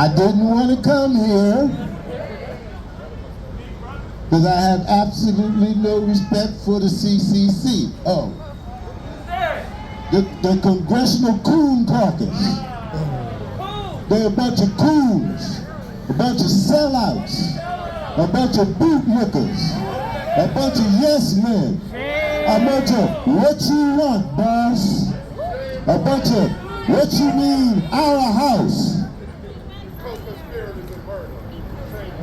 I didn't want to come here because I have absolutely no respect for the CCC. Oh, the Congressional Coon Caucus. They're a bunch of coons, a bunch of sellouts, a bunch of bootlickers, a bunch of yes men, a bunch of what you want, boss, a bunch of what you mean, our house.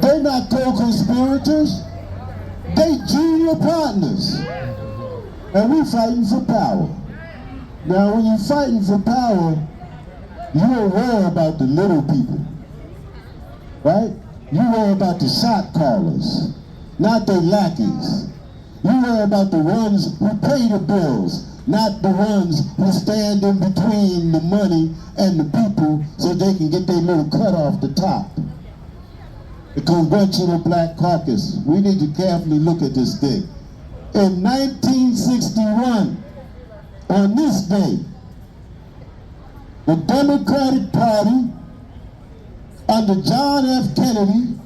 They're not co-conspirators. They junior partners. And we're fighting for power. Now, when you're fighting for power, you don't worry about the little people, right? You worry about the shot callers, not the lackeys. You worry about the ones who pay the bills, not the ones who stand in between the money and the people so they can get their little cut off the top. The Congressional Black Caucus, we need to carefully look at this thing. In 1961, on this day, the Democratic Party under John F. Kennedy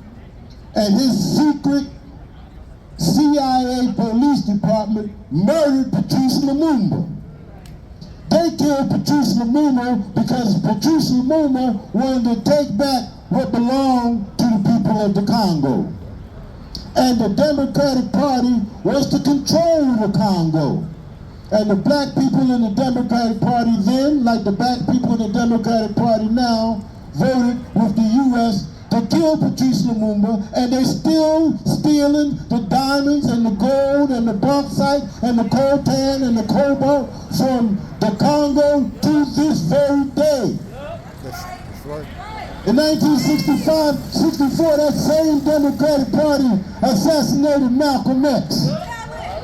and his secret CIA police department murdered Patrice Lumumba. They killed Patrice Lumumba because Patrice Lumumba wanted to take back what belonged to the people of the Congo. And the Democratic Party was to control the Congo. And the black people in the Democratic Party then, like the black people in the Democratic Party now, voted with the U.S. to kill Patrice Lumumba, and they're still stealing the diamonds and the gold and the bauxite and the coltan and the cobalt from the Congo to this very day. That's right. In 1965-64, that same Democratic Party assassinated Malcolm X.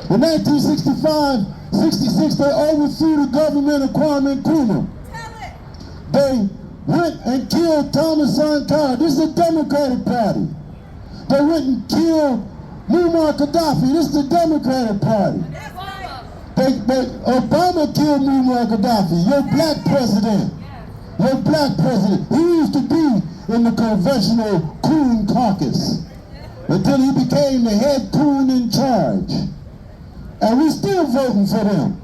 In 1965-66, they overthrew the government of Kwame Nkrumah. They went and killed Thomas Sankara. This is the Democratic Party. They went and killed Muammar Gaddafi. This is the Democratic Party. Obama killed Muammar Gaddafi, your black president. Your black president. He used to be in the Congressional Coon Caucus until he became the head coon in charge. And we're still voting for them.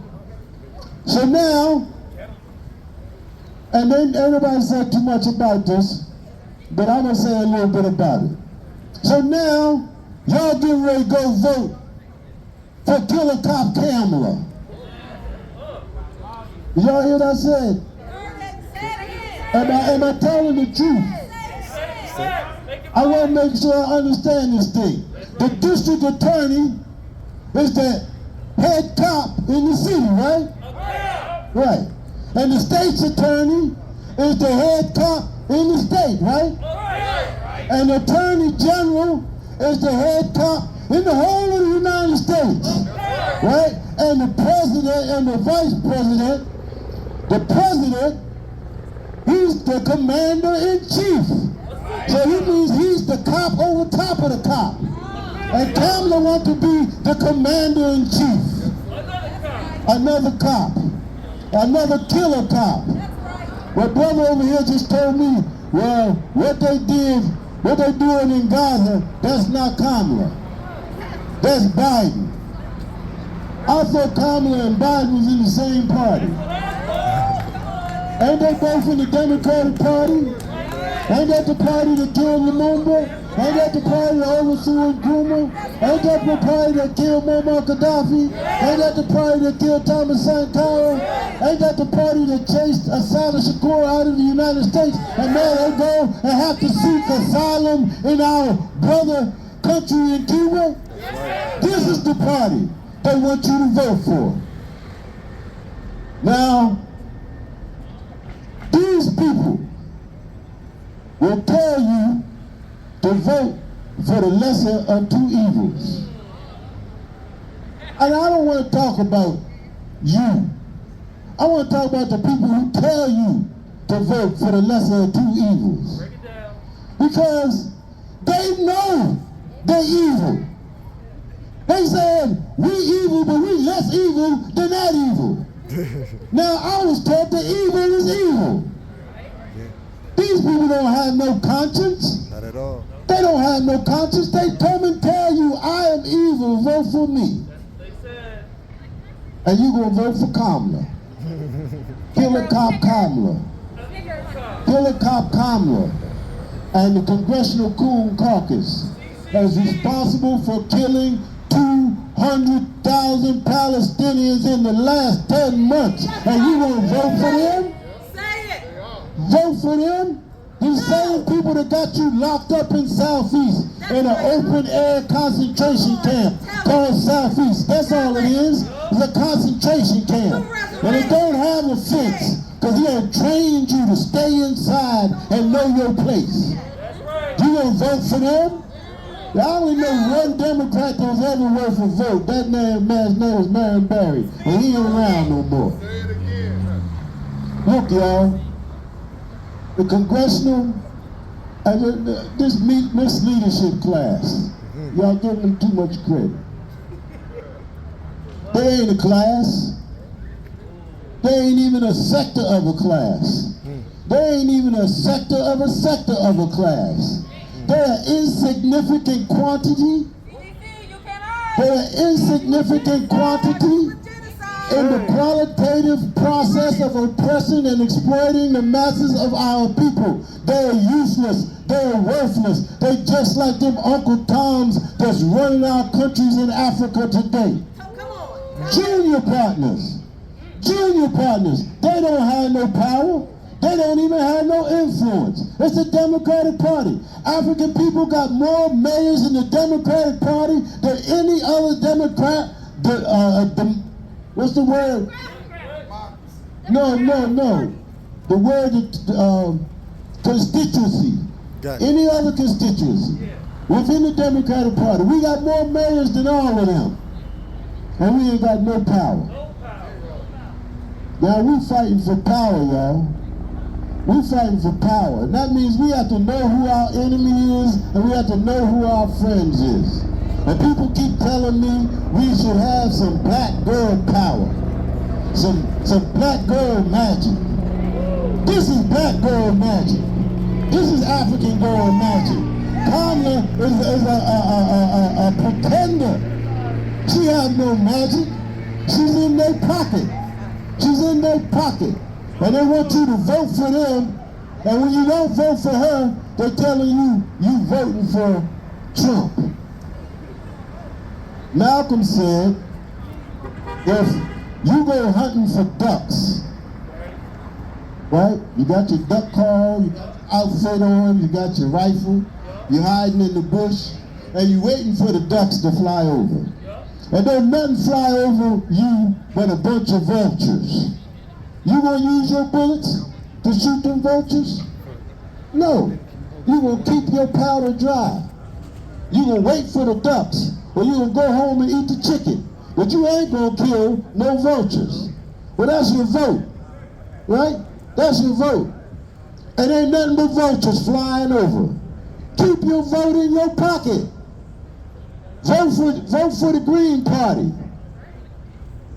So now, and then everybody said too much about this, but I'm going to say a little bit about it. So now, y'all getting ready to go vote for Killer Cop Kamala. Y'all hear what I said? Am I telling the truth? I want to make sure I understand this thing. The district attorney is the head cop in the city, right? Right. And the state's attorney is the head cop in the state, right? And the attorney general is the head cop in the whole of the United States, right? And the president and the vice president, the president, he's the commander-in-chief. So he means he's the cop over top of the cop. And Kamala wants to be the commander-in-chief. Another cop. Another killer cop. My brother over here just told me, well, what they doing in Gaza, that's not Kamala. That's Biden. I thought Kamala and Biden was in the same party. Ain't they both in the Democratic Party? Ain't that the party that killed Lumumba? Ain't that the party that overthrew Nkrumah? Ain't that the party that killed Muammar Gaddafi? Ain't that the party that killed Thomas Sankara? Ain't that the party that chased Assata Shakur out of the United States? And now they go and have to seek asylum in our brother country in Cuba? This is the party they want you to vote for. Now, these people will tell you to vote for the lesser of two evils. And I don't want to talk about you. I want to talk about the people who tell you to vote for the lesser of two evils. Because they know they're evil. They said, we evil, but we less evil than that evil. Now, I was taught that evil is evil. These people don't have no conscience. Not at all. They don't have no conscience. They come and tell you, I am evil, vote for me. And you gonna vote for Kamala. Killer cop Kamala. Killer cop Kamala. And the Congressional Coon Caucus is responsible for killing 200,000 Palestinians in the last 10 months. And you gonna vote for them? Vote for them? These same people that got you locked up in Southeast in an open air concentration camp called Southeast. That's all it is. It's a concentration camp. And it don't have a fence because he had trained you to stay inside and know your place. You gonna vote for them? I only know one Democrat that was ever worth a vote. That man's name was Marion Barry. And he ain't around no more. Look, y'all. The congressional, this misleadership class, y'all giving them too much credit. They ain't a class. They ain't even a sector of a class. They ain't even a sector of a sector of a class. They're an insignificant quantity. They're an insignificant quantity in the qualitative process of oppressing and exploiting the masses of our people. They're useless. They're worthless. They just like them Uncle Toms that's running our countries in Africa today. Junior partners. Junior partners. They don't have no power. They don't even have no influence. It's the Democratic Party. African people got more mayors in the Democratic Party than any other Democrat. What's the word? No. The word constituency. Any other constituency within the Democratic Party. We got more mayors than all of them. And we ain't got no power. Now we fighting for power, y'all. We fighting for power. And that means we have to know who our enemy is and we have to know who our friends is. And people keep telling me we should have some black girl power. Some black girl magic. This is black girl magic. This is African girl magic. Kamala is a pretender. She has no magic. She's in their pocket. She's in their pocket. And they want you to vote for them. And when you don't vote for her, they're telling you voting for Trump. Malcolm said, if you go hunting for ducks, right? You got your duck call, you got your outfit on, you got your rifle, you're hiding in the bush, and you're waiting for the ducks to fly over. And don't nothing fly over you but a bunch of vultures. You gonna use your bullets to shoot them vultures? No. You gonna keep your powder dry. You gonna wait for the ducks, or you gonna go home and eat the chicken. But you ain't gonna kill no vultures. Well, that's your vote, right? That's your vote. And ain't nothing but vultures flying over. Keep your vote in your pocket. Vote for the Green Party.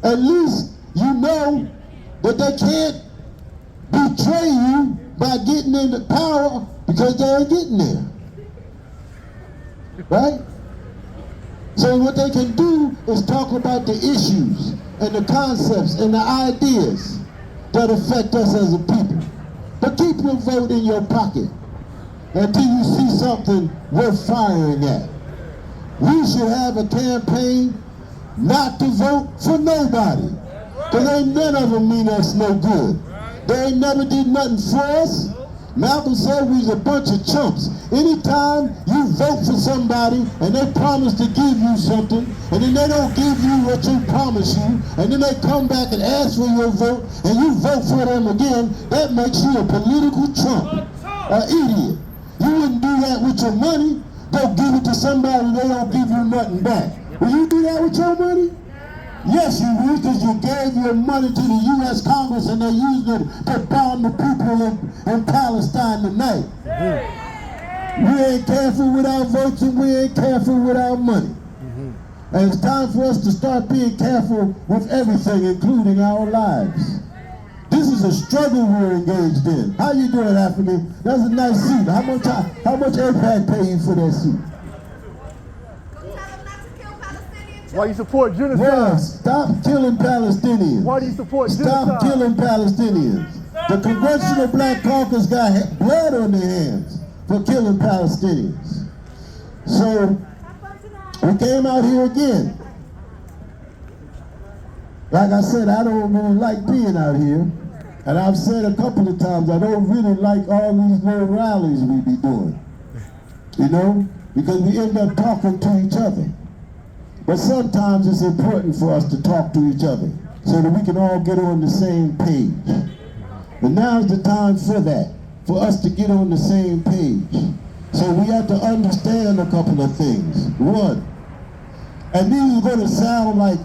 At least you know that they can't betray you by getting into power because they ain't getting there. Right? So what they can do is talk about the issues and the concepts and the ideas that affect us as a people. But keep your vote in your pocket until you see something worth firing at. We should have a campaign not to vote for nobody. Because ain't none of them mean us no good. They ain't never did nothing for us. Malcolm said we was a bunch of chumps. Anytime you vote for somebody and they promise to give you something, and then they don't give you what you promised you, and then they come back and ask for your vote, and you vote for them again, that makes you a political trump, an idiot. You wouldn't do that with your money. Go give it to somebody and they don't give you nothing back. Will you do that with your money? Yes, you will, because you gave your money to the U.S. Congress and they're using it to bomb the people in Palestine tonight. We ain't careful with our votes and we ain't careful with our money. And it's time for us to start being careful with everything, including our lives. This is is a struggle we're engaged in. How you doing, African? That's a nice suit. How much AAPRP pay you for that suit? Why you support genocide? Well, stop killing Palestinians. Why do you support genocide? Stop killing Palestinians. The Congressional Black Caucus got blood on their hands for killing Palestinians. So we came out here again. Like I said, I don't really like being out here. And I've said a couple of times, I don't really like all these little rallies we be doing. You know? Because we end up talking to each other. But sometimes it's important for us to talk to each other so that we can all get on the same page. But now's the time for that, for us to get on the same page. So we have to understand a couple of things. One, and these are going to sound like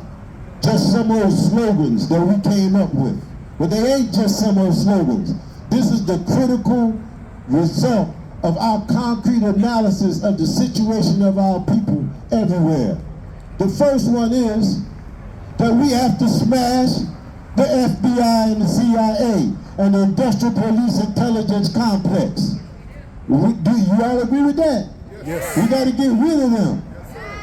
just some old slogans that we came up with. But they ain't just some old slogans. This is the critical result of our concrete analysis of the situation of our people everywhere. The first one is that we have to smash the FBI and the CIA and the industrial police intelligence complex. Do you all agree with that? Yes. We got to get rid of them.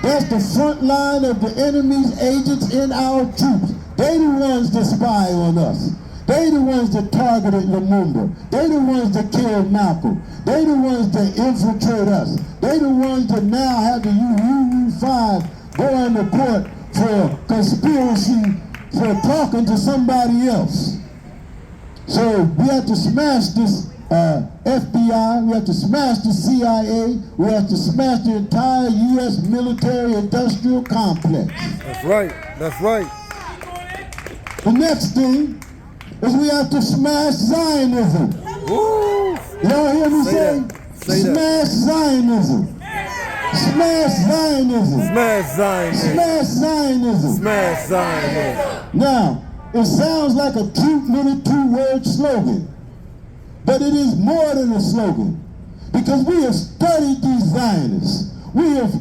That's the front line of the enemy's agents in our troops. They the ones that spy on us. They the ones that targeted Lumumba. They the ones that killed Malcolm. They the ones that infiltrate us. They the ones that now have the UU5 go on the court for conspiracy for talking to somebody else. So we have to smash this FBI, we have to smash the CIA, we have to smash the entire U.S. military industrial complex. That's right, that's right. The next thing is we have to smash Zionism. Woo! Y'all hear me say? Smash Zionism. Smash Zionism. Smash Zionism. Smash Zionism. Smash Zionism. Now, it sounds like a cute little two-word slogan, but it is more than a slogan, because we have studied these Zionists. We have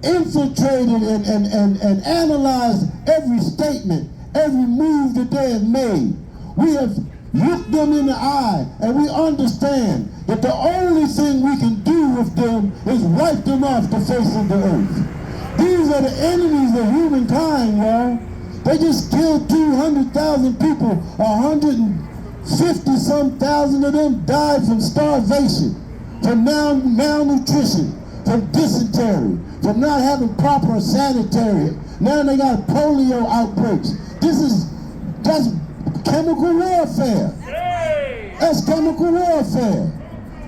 infiltrated and analyzed every statement, every move that they have made. We have looked them in the eye, and we understand that the only thing we can do with them is wipe them off the face of the earth. These are the enemies of humankind, y'all. They just killed 200,000 people, 150-some thousand of them died from starvation, from malnutrition, from dysentery, from not having proper sanitary. Now they got polio outbreaks. That's chemical warfare. That's chemical warfare.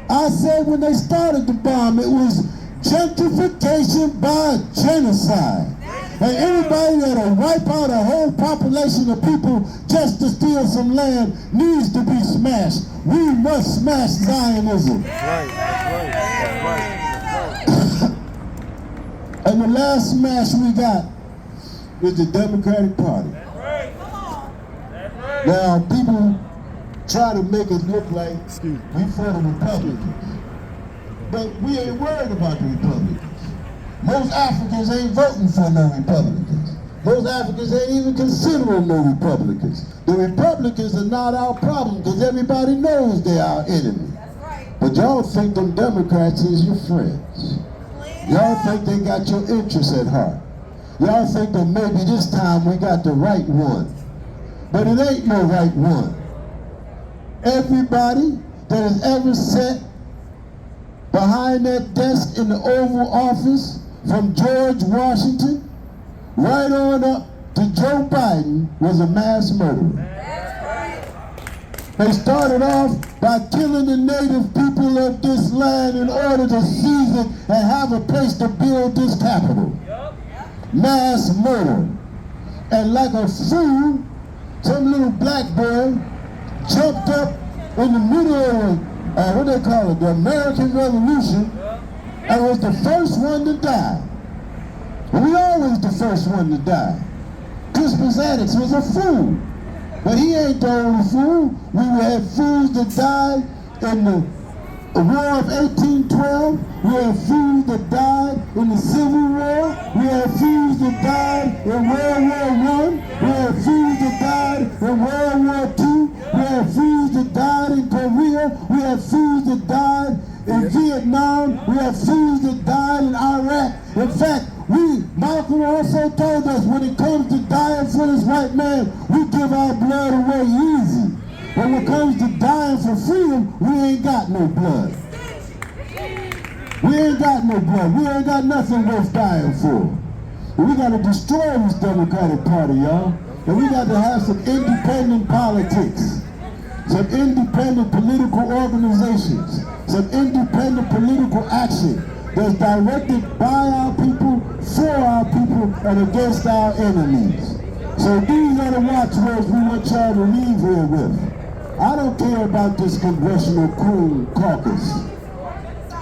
I said when they started the bomb, it was gentrification by genocide. And anybody that'll wipe out a whole population of people just to steal some land needs to be smashed. We must smash Zionism. Right, right. And the last smash we got was the Democratic Party. Now, people try to make it look like we for the Republicans. But we ain't worried about the Republicans. Most Africans ain't voting for no Republicans. Most Africans ain't even considering no Republicans. The Republicans are not our problem because everybody knows they're our enemy. But y'all think them Democrats is your friends. Y'all think they got your interests at heart. Y'all think that maybe this time we got the right one. But it ain't no right one. Everybody that has ever sat behind that desk in the Oval Office, from George Washington right on up to Joe Biden, was a mass murderer. They started off by killing the native people of this land in order to seize it and have a place to build this capital. Mass murder. And like a fool, some little black boy jumped up in the middle of what they call it, the American Revolution, and was the first one to die. We always the first one to die. Crispus Attucks was a fool. But he ain't the only fool. We had fools that died in the War of 1812. We had fools that died in the Civil War. We had fools that died in World War I. We had fools that died in World War II. We had fools Malcolm also told us when it comes to dying for this white man, we give our blood away easy. But when it comes to dying for freedom, we ain't got no blood. We ain't got no blood. We ain't got nothing worth dying for. We got to destroy this Democratic Party, y'all. And we got to have some independent politics, some independent political organizations, some independent political action that's directed by our people, for our people, and against our enemies. So these are the watchwords we want y'all to leave here with. I don't care about this congressional coon caucus.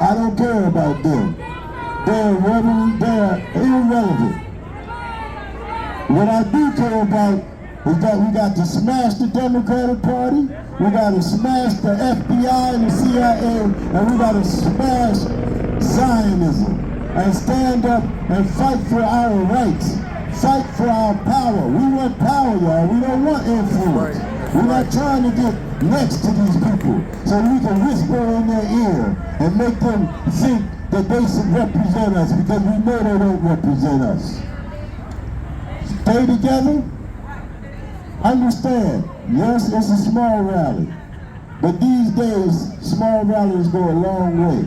I don't care about them. They're irrelevant. What I do care about is that we got to smash the Democratic Party, we got to smash the FBI and the CIA, and we got to smash Zionism and stand up and fight for our rights, fight for our power. We want power, y'all. We don't want influence. We're not trying to get next to these people so we can whisper in their ear and make them think that they should represent us, because we know they don't represent us. Stay together. Understand, yes, it's a small rally, but these days, small rallies go a long way.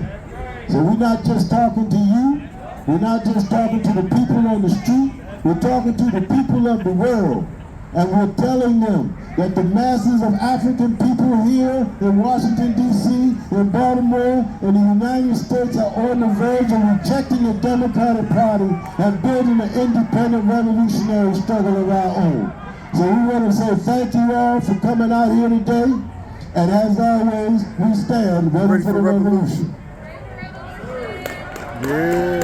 So we're not just talking to you, we're not just talking to the people on the street, we're talking to the people of the world. And we're telling them that the masses of African people here in Washington, D.C., in Baltimore, in the United States are on the verge of rejecting the Democratic Party and building an independent revolutionary struggle of our own. So we want to say thank you all for coming out here today. And as always, we stand ready for the revolution. Yeah.